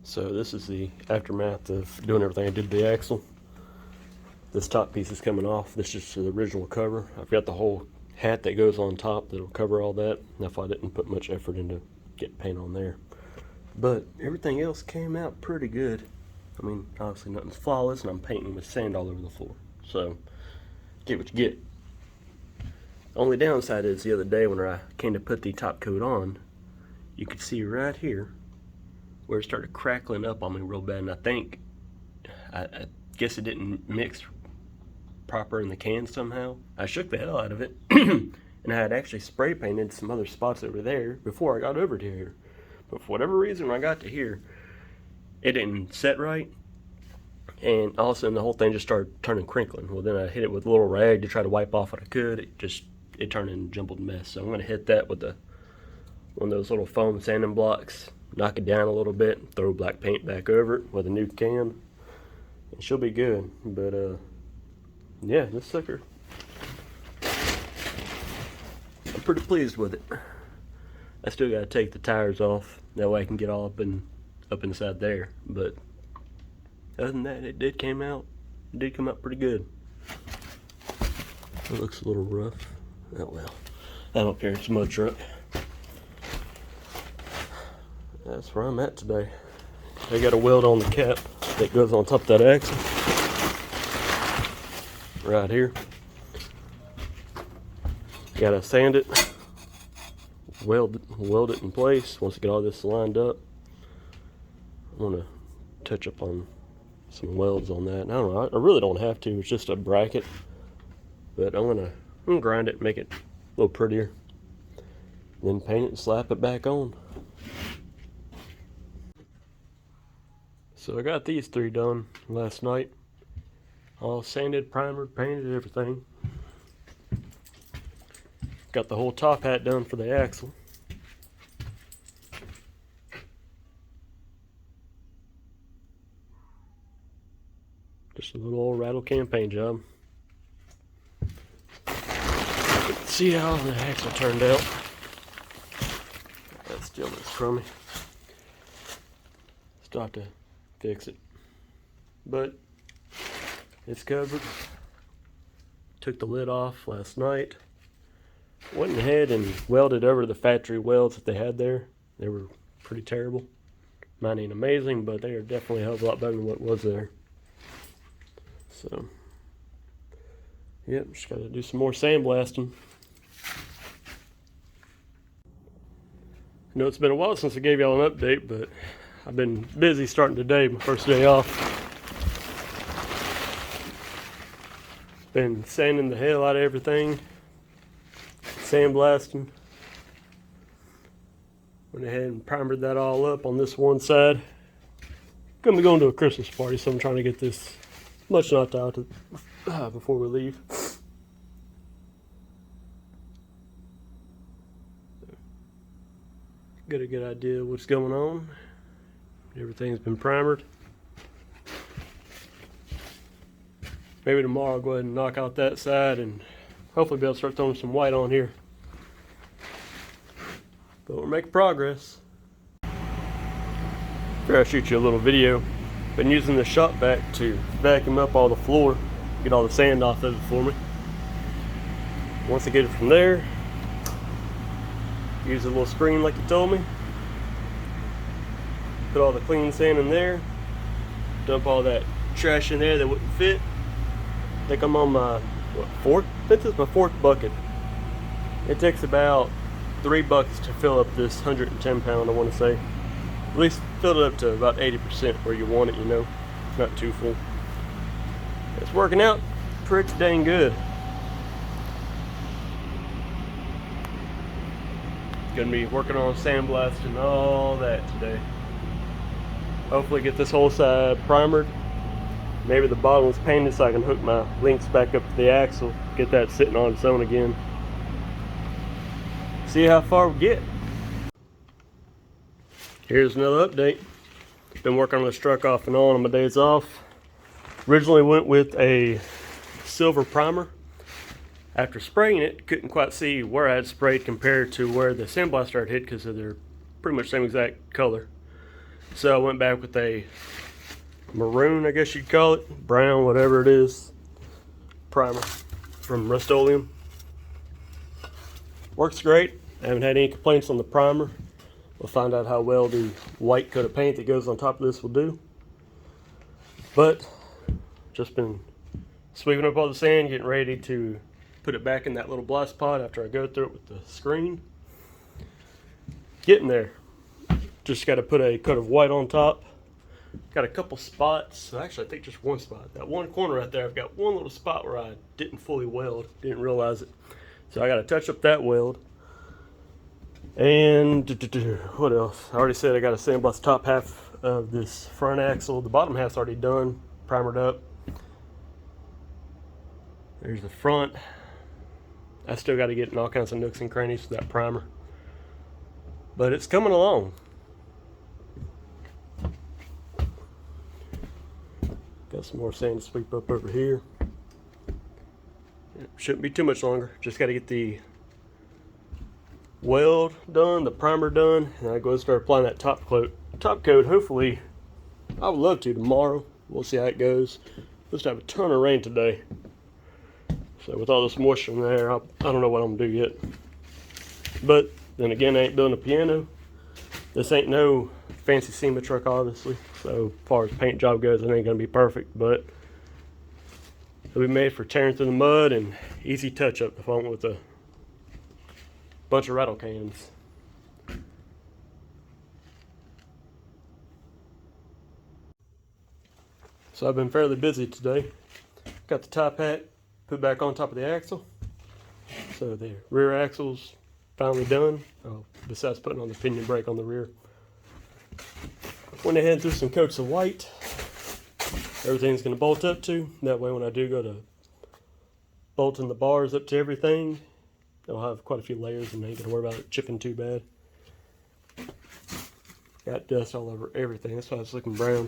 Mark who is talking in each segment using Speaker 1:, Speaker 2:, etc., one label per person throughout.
Speaker 1: So this is the aftermath of doing everything I did to the axle. This top piece is coming off. This is the original cover. I've got the whole hat that goes on top that'll cover all that. That's why I didn't put much effort into getting paint on there. But everything else came out pretty good. I mean, obviously nothing's flawless, and I'm painting with sand all over the floor. So, get what you get. The only downside is the other day when I came to put the top coat on, you could see right here where it started crackling up on me real bad, and I think, I guess it didn't mix proper in the can somehow. I shook the hell out of it, and I had actually spray painted some other spots over there before I got over to here. But for whatever reason, when I got to here, it didn't set right, and all of a sudden the whole thing just started turning crinkling. Well, then I hit it with a little rag to try to wipe off what I could. It turned into a jumbled mess. So I'm going to hit that with one of those little foam sanding blocks, knock it down a little bit, throw black paint back over it with a new can, and she'll be good. But yeah, this sucker, I'm pretty pleased with it. I still got to take the tires off, that way I can get all up inside there. But other than that, it did come out pretty good. It looks a little rough. Oh well, I don't care, it's a mud truck. That's where I'm at today. I got a weld on the cap that goes on top of that axle right here. Gotta sand it, weld it in place. Once I get all this lined up, I want to touch up on some welds on that. And I don't know, I really don't have to. It's just a bracket, but I'm gonna grind it, make it a little prettier, then paint it and slap it back on. So I got these three done last night. All sanded, primered, painted, everything. Got the whole top hat done for the axle. Just a little old rattle can paint job. See how the axle turned out. That still looks crummy. Still have to fix it, but it's covered. Took the lid off last night. Went ahead and welded over the factory welds that they had there. They were pretty terrible. Mine ain't amazing, but they are definitely a hell of a lot better than what was there. So, yep, just gotta do some more sandblasting. I know it's been a while since I gave y'all an update, but I've been busy starting today, my first day off. Been sanding the hell out of everything, sandblasting. Went ahead and primered that all up on this one side. Gonna be going to a Christmas party, so I'm trying to get this much knocked out before we leave. Got a good idea of what's going on. Everything's been primered. Maybe tomorrow I'll go ahead and knock out that side and hopefully be able to start throwing some white on here. But we're making progress. Here I'll shoot you a little video. Been using the shop vac to vacuum up all the floor, get all the sand off of it for me. Once I get it from there, use a little screen like you told me. Put all the clean sand in there. Dump all that trash in there that wouldn't fit. I think I'm on my fourth? I think this is my fourth bucket. It takes about 3 buckets to fill up this 110 pound, I want to say. At least fill it up to about 80% where you want it, you know. Not too full. It's working out pretty dang good. Gonna be working on sandblasting all that today. Hopefully get this whole side primered. Maybe the bottom is painted so I can hook my links back up to the axle. Get that sitting on its own again. See how far we get. Here's another update. Been working on this truck off and on my days off. Originally went with a silver primer. After spraying it, couldn't quite see where I had sprayed compared to where the sandblaster had hit because they're pretty much the same exact color. So I went back with a maroon, I guess you'd call it, brown, whatever it is, primer from Rust-Oleum. Works great. I haven't had any complaints on the primer. We'll find out how well the white coat of paint that goes on top of this will do. But just been sweeping up all the sand, getting ready to put it back in that little blast pot after I go through it with the screen. Getting there. Just got to put a coat of white on top. Got a couple spots. Actually, I think just one spot. That one corner right there, I've got one little spot where I didn't fully weld. Didn't realize it. So I got to touch up that weld. And what else? I already said I got to sandblast the top half of this front axle. The bottom half's already done, primered up. There's the front. I still got to get in all kinds of nooks and crannies with that primer. But it's coming along. Got some more sand to sweep up over here. It shouldn't be too much longer. Just got to get the weld done, the primer done, and I go and start applying that top coat. Hopefully, I would love to tomorrow. We'll see how it goes. Supposed to have a ton of rain today, so with all this moisture in there, I don't know what I'm gonna do yet. But then again, I ain't building a piano. This ain't no fancy SEMA truck, obviously. So as far as paint job goes, it ain't gonna be perfect, but it'll be made for tearing through the mud and easy touch up if I went with a bunch of rattle cans. So I've been fairly busy today. Got the top hat put back on top of the axle. So the rear axle's finally done. Oh, besides putting on the pinion brake on the rear. Went ahead and threw some coats of white. Everything's going to bolt up to. That way when I do go to bolting the bars up to everything, I'll have quite a few layers and I ain't going to worry about it chipping too bad. Got dust all over everything. That's why it's looking brown.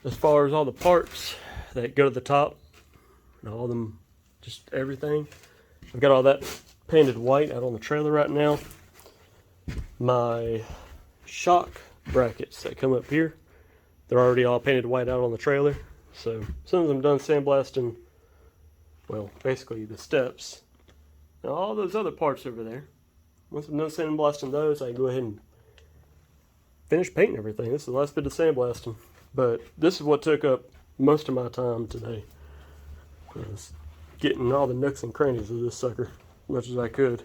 Speaker 1: As far as all the parts that go to the top, and all them, just everything, I've got all that painted white out on the trailer right now. My shock brackets that come up here, they're already all painted white out on the trailer. So as soon as I'm done sandblasting, well, basically the steps, and all those other parts over there, once I'm done sandblasting those, I can go ahead and finish painting everything. This is the last bit of sandblasting. But this is what took up most of my time today. Was getting all the nooks and crannies of this sucker as much as I could.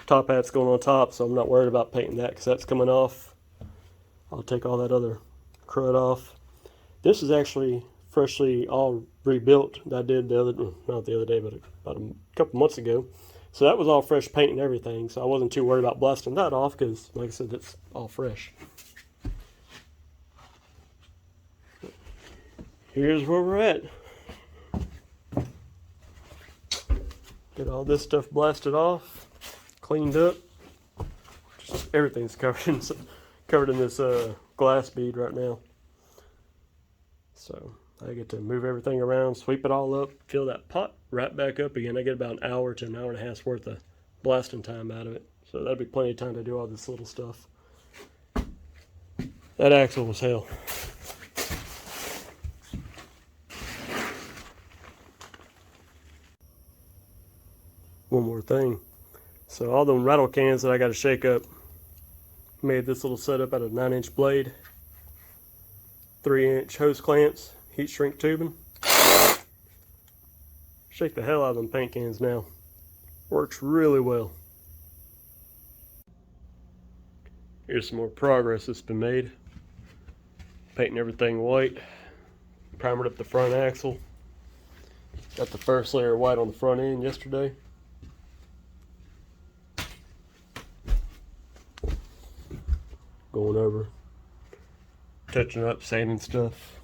Speaker 1: Top hat's going on top, so I'm not worried about painting that because that's coming off. I'll take all that other crud off. This is actually freshly all rebuilt. I did the other, not the other day, but about a couple months ago. So that was all fresh paint and everything. So I wasn't too worried about blasting that off because, like I said, it's all fresh. Here's where we're at. Get all this stuff blasted off, cleaned up. Just everything's covered in this glass bead right now. So I get to move everything around, sweep it all up, fill that pot right back up again. I get about an hour to an hour and a half's worth of blasting time out of it. So that'll be plenty of time to do all this little stuff. That axle was hell. One more thing. So all them rattle cans that I got to shake up, made this little setup out of 9-inch blade, 3-inch hose clamps, heat shrink tubing. Shake the hell out of them paint cans now. Works really well. Here's some more progress that's been made. Painting everything white. Primered up the front axle. Got the first layer of white on the front end yesterday. Going over, touching up, sanding stuff.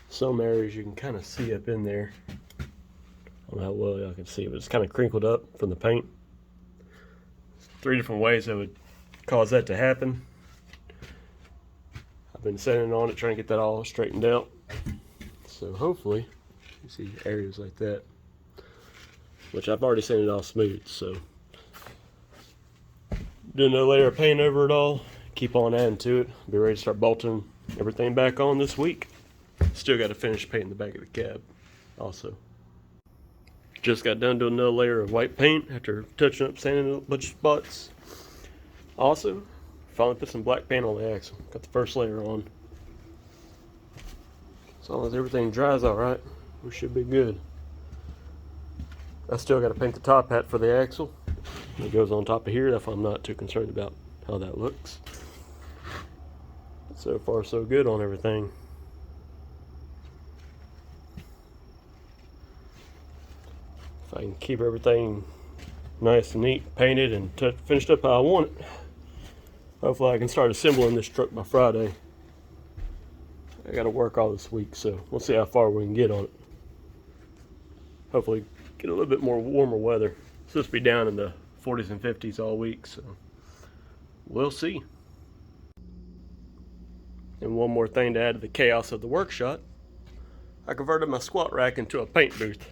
Speaker 1: Some areas you can kind of see up in there. I don't know how well y'all can see, but it's kind of crinkled up from the paint. 3 different ways that would cause that to happen. I've been sanding on it, trying to get that all straightened out. So hopefully, you see areas like that, which I've already sanded all smooth. So Do another layer of paint over it all. Keep on adding to it. Be ready to start bolting everything back on this week. Still got to finish painting the back of the cab also. Just got done doing another layer of white paint after touching up, sanding a bunch of spots. Also, finally put some black paint on the axle. Got the first layer on. As long as everything dries all right, we should be good. I still got to paint the top hat for the axle. It goes on top of here. That's why I'm not too concerned about how that looks. So far, so good on everything. If I can keep everything nice and neat, painted and finished up how I want it, hopefully I can start assembling this truck by Friday. I got to work all this week, so we'll see how far we can get on it. Hopefully get a little bit more warmer weather. It's supposed to be down in the 40s and 50s all week, so we'll see. And one more thing to add to the chaos of the workshop, I converted my squat rack into a paint booth.